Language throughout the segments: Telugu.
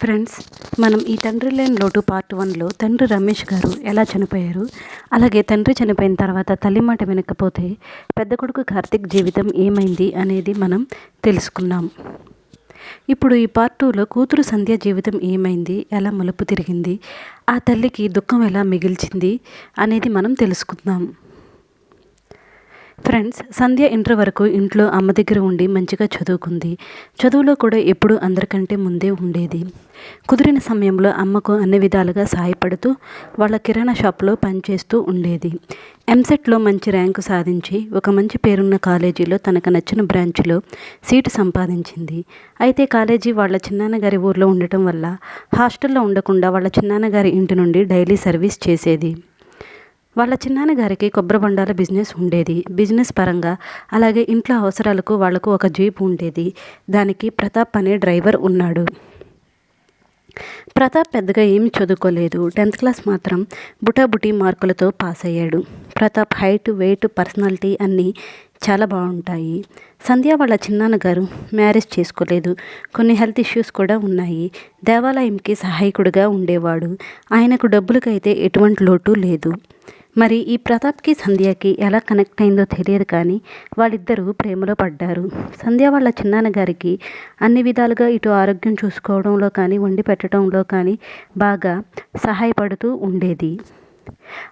ఫ్రెండ్స్, మనం ఈ తండ్రి లేని లోటు పార్ట్ 1లో తండ్రి రమేష్ గారు ఎలా చనిపోయారు, అలాగే తండ్రి చనిపోయిన తర్వాత తల్లి మాట వినకపోతే పెద్ద కొడుకు కార్తిక్ జీవితం ఏమైంది అనేది మనం తెలుసుకున్నాం. ఇప్పుడు ఈ పార్ట్ 2లో కూతురు సంధ్య జీవితం ఏమైంది, ఎలా మలుపు తిరిగింది, ఆ తల్లికి దుఃఖం ఎలా మిగిల్చింది అనేది మనం తెలుసుకుందాం. ఫ్రెండ్స్, సంధ్య ఇంటర్ వరకు ఇంట్లో అమ్మ దగ్గర ఉండి మంచిగా చదువుకుంది. చదువులో కూడా ఎప్పుడూ అందరికంటే ముందే ఉండేది. కుదిరిన సమయంలో అమ్మకు అన్ని విధాలుగా సహాయపడుతూ వాళ్ళ కిరాణా షాప్లో పనిచేస్తూ ఉండేది. ఎంసెట్లో మంచి ర్యాంకు సాధించి ఒక మంచి పేరున్న కాలేజీలో తనకు నచ్చిన బ్రాంచ్లో సీటు సంపాదించింది. అయితే కాలేజీ వాళ్ళ చిన్నాన్నగారి ఊర్లో ఉండటం వల్ల హాస్టల్లో ఉండకుండా వాళ్ళ చిన్నాన్నగారి ఇంటి నుండి డైలీ సర్వీస్ చేసేది. వాళ్ళ చిన్నాన్నగారికి కొబ్బరి బొండాల బిజినెస్ ఉండేది. బిజినెస్ పరంగా అలాగే ఇంట్లో అవసరాలకు వాళ్లకు ఒక జీప్ ఉండేది. దానికి ప్రతాప్ అనే డ్రైవర్ ఉన్నాడు. ప్రతాప్ పెద్దగా ఏమి చదువుకోలేదు. 10th క్లాస్ మాత్రం బుటాబుటీ మార్కులతో పాస్ అయ్యాడు. ప్రతాప్ హైట్, వెయిట్, పర్సనాలిటీ అన్నీ చాలా బాగుంటాయి. సంధ్య వాళ్ళ చిన్నాన్నగారు మ్యారేజ్ చేసుకోలేదు. కొన్ని హెల్త్ ఇష్యూస్ కూడా ఉన్నాయి. దేవాలయంకి సహాయకుడిగా ఉండేవాడు. ఆయనకు డబ్బులకైతే ఎటువంటి లోటు లేదు. మరి ఈ ప్రతాప్కి సంధ్యకి ఎలా కనెక్ట్ అయిందో తెలియదు, కానీ వాళ్ళిద్దరూ ప్రేమలో పడ్డారు. సంధ్య వాళ్ళ చిన్నాన్నగారికి అన్ని విధాలుగా ఇటు ఆరోగ్యం చూసుకోవడంలో కానీ వండి పెట్టడంలో కానీ బాగా సహాయపడుతూ ఉండేది.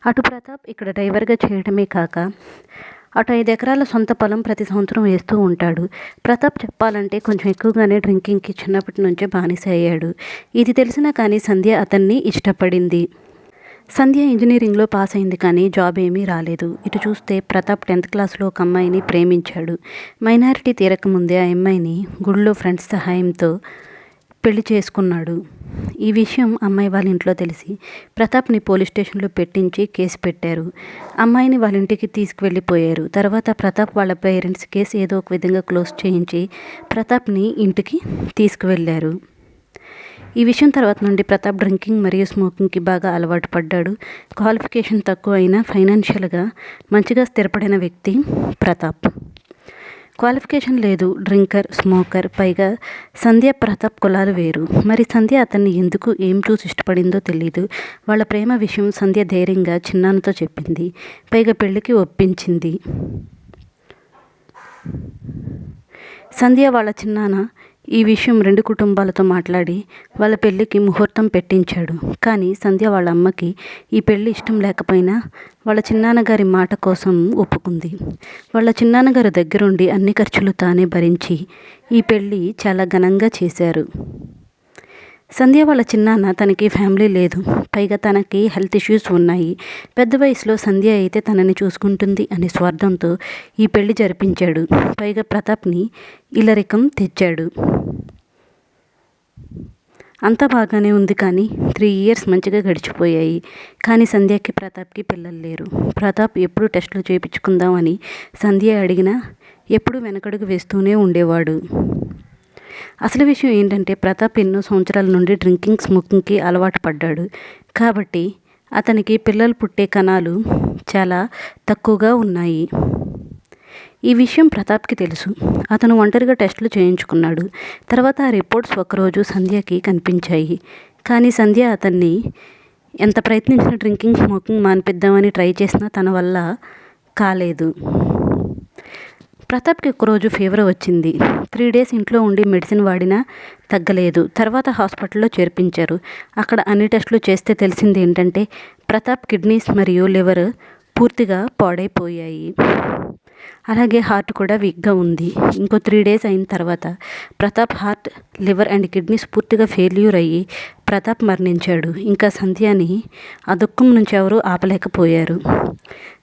అటు ప్రతాప్ ఇక్కడ డ్రైవర్గా చేయడమే కాక అటు 5 ఎకరాల సొంత పొలం ప్రతి సంవత్సరం వేస్తూ ఉంటాడు. ప్రతాప్ చెప్పాలంటే కొంచెం ఎక్కువగానే డ్రింకింగ్కి చిన్నప్పటి నుంచే బానిస అయ్యాడు. ఇది తెలిసినా కానీ సంధ్య అతన్ని ఇష్టపడింది. సంధ్య ఇంజనీరింగ్లో పాస్ అయింది, కానీ జాబ్ ఏమీ రాలేదు. ఇటు చూస్తే ప్రతాప్ 10th క్లాస్లో ఒక అమ్మాయిని ప్రేమించాడు. మైనారిటీ తీరకముందే ఆ అమ్మాయిని గుడిలో ఫ్రెండ్స్ సహాయంతో పెళ్లి చేసుకున్నాడు. ఈ విషయం అమ్మాయి వాళ్ళ ఇంట్లో తెలిసి ప్రతాప్ని పోలీస్ స్టేషన్లో పెట్టించి కేసు పెట్టారు. అమ్మాయిని వాళ్ళ ఇంటికి తీసుకువెళ్ళిపోయారు. తర్వాత ప్రతాప్ వాళ్ళ పేరెంట్స్ కేసు ఏదో ఒక విధంగా క్లోజ్ చేయించి ప్రతాప్ని ఇంటికి తీసుకువెళ్ళారు. ఈ విషయం తర్వాత నుండి ప్రతాప్ డ్రింకింగ్ మరియు స్మోకింగ్కి బాగా అలవాటు పడ్డాడు. క్వాలిఫికేషన్ తక్కువ అయినా ఫైనాన్షియల్గా మంచిగా స్థిరపడిన వ్యక్తి ప్రతాప్. క్వాలిఫికేషన్ లేదు, డ్రింకర్, స్మోకర్, పైగా సంధ్య ప్రతాప్ కులాలు వేరు. మరి సంధ్య అతన్ని ఎందుకు ఏం చూసి ఇష్టపడిందో తెలీదు. వాళ్ళ ప్రేమ విషయం సంధ్య ధైర్యంగా చిన్నాన్నతో చెప్పింది. పైగా పెళ్లికి ఒప్పించింది. సంధ్య వాళ్ళ చిన్నాన్న ఈ విషయం 2 కుటుంబాలతో మాట్లాడి వాళ్ళ పెళ్ళికి ముహూర్తం పెట్టించాడు. కానీ సంధ్య వాళ్ళ అమ్మకి ఈ పెళ్ళి ఇష్టం లేకపోయినా వాళ్ళ చిన్నాన్నగారి మాట కోసం ఒప్పుకుంది. వాళ్ళ చిన్నాన్నగారి దగ్గరుండి అన్ని ఖర్చులు తానే భరించి ఈ పెళ్ళి చాలా ఘనంగా చేశారు. సంధ్య వాళ్ళ చిన్నాన్న తనకి ఫ్యామిలీ లేదు, పైగా తనకి హెల్త్ ఇష్యూస్ ఉన్నాయి. పెద్ద వయసులో సంధ్య అయితే తనని చూసుకుంటుంది అనే స్వార్థంతో ఈ పెళ్లి జరిపించాడు. పైగా ప్రతాప్ని ఇల్లరికం తెచ్చాడు. అంతా బాగానే ఉంది, కానీ 3 years మంచిగా గడిచిపోయాయి. కానీ సంధ్యకి ప్రతాప్కి పిల్లలు లేరు. ప్రతాప్ ఎప్పుడు టెస్టులు చేయించుకుందాం అని సంధ్య అడిగినా ఎప్పుడు వెనకడుగు వేస్తూనే ఉండేవాడు. అసలు విషయం ఏంటంటే ప్రతాప్ ఎన్నో సంవత్సరాల నుండి డ్రింకింగ్, స్మోకింగ్కి అలవాటు పడ్డాడు. కాబట్టి అతనికి పిల్లలు పుట్టే కణాలు చాలా తక్కువగా ఉన్నాయి. ఈ విషయం ప్రతాప్కి తెలుసు. అతను ఒంటరిగా టెస్టులు చేయించుకున్నాడు. తర్వాత ఆ రిపోర్ట్స్ ఒకరోజు సంధ్యకి కనిపించాయి. కానీ సంధ్య అతన్ని ఎంత ప్రయత్నించినా డ్రింకింగ్, స్మోకింగ్ మానిపిద్దామని ట్రై చేసినా తన వల్ల కాలేదు. ప్రతాప్కి ఒకరోజు ఫీవర్ వచ్చింది. 3 days ఇంట్లో ఉండి మెడిసిన్ వాడినా తగ్గలేదు. తర్వాత హాస్పిటల్లో చేర్పించారు. అక్కడ అన్ని టెస్టులు చేస్తే తెలిసింది ఏంటంటే ప్రతాప్ కిడ్నీస్ మరియు లివర్ పూర్తిగా పాడైపోయాయి. అలాగే హార్ట్ కూడా వీక్గా ఉంది. ఇంకో 3 days అయిన తర్వాత Pratap heart, liver and kidneys పూర్తిగా ఫెయిల్యూర్ అయ్యి ప్రతాప్ మరణించాడు. ఇంకా సంధ్యని ఆ దుఃఖం నుంచి ఎవరూ ఆపలేకపోయారు.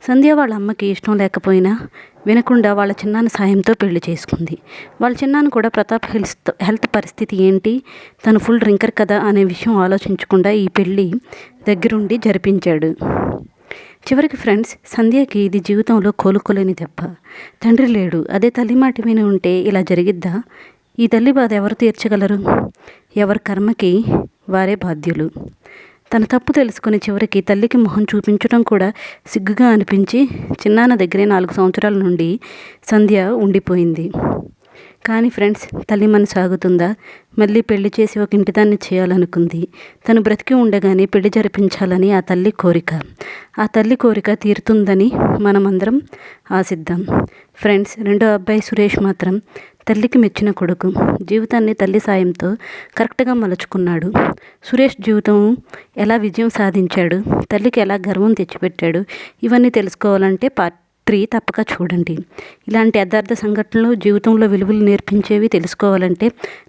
సంధ్య వాళ్ళ అమ్మకి ఇష్టం లేకపోయినా వినకుండా వాళ్ళ చిన్నాన్న సాయంతో పెళ్లి చేసుకుంది. వాళ్ళ చిన్నాన్న కూడా ప్రతాప్ హెల్త్ పరిస్థితి ఏంటి, తను ఫుల్ డ్రింకర్ కదా అనే విషయం ఆలోచించకుండా ఈ పెళ్ళి దగ్గరుండి జరిపించాడు. చివరికి ఫ్రెండ్స్, సంధ్యకి ఇది జీవితంలో కోలుకోలేని దెబ్బ. తండ్రి లేడు. అదే తల్లి మాట విని ఉంటే ఇలా జరిగిద్దా? ఈ తల్లి బాధ ఎవరు తీర్చగలరు? ఎవరి కర్మకి వారే బాధ్యులు. తన తప్పు తెలుసుకుని చివరికి తల్లికి మొహం చూపించడం కూడా సిగ్గుగా అనిపించి చిన్నాన్న దగ్గరే 4 సంవత్సరాల నుండి సంధ్య ఉండిపోయింది. కానీ ఫ్రెండ్స్, తల్లి మనసు ఆగుతుందా? మళ్ళీ పెళ్లి చేసి ఒక ఇంటిదాన్ని చేయాలనుకుంది. తను బ్రతికి ఉండగానే పెళ్లి జరిపించాలని ఆ తల్లి కోరిక. ఆ తల్లి కోరిక తీరుతుందని మనమందరం ఆశిద్దాం. ఫ్రెండ్స్, రెండో అబ్బాయి సురేష్ మాత్రం తల్లికి మెచ్చిన కొడుకు. జీవితాన్ని తల్లి సాయంతో కరెక్ట్గా మలుచుకున్నాడు. సురేష్ జీవితం ఎలా విజయం సాధించాడు, తల్లికి ఎలా గర్వం తెచ్చిపెట్టాడు, ఇవన్నీ తెలుసుకోవాలంటే పార్ట్ 3 తప్పక చూడండి. ఇలాంటి యథార్థ సంఘటనలు, జీవితంలో విలువలు నేర్పించేవి తెలుసుకోవాలంటే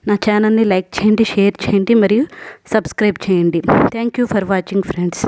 నా ఛానల్ని లైక్ చేయండి, షేర్ చేయండి మరియు సబ్స్క్రైబ్ చేయండి. Thank you for watching friends.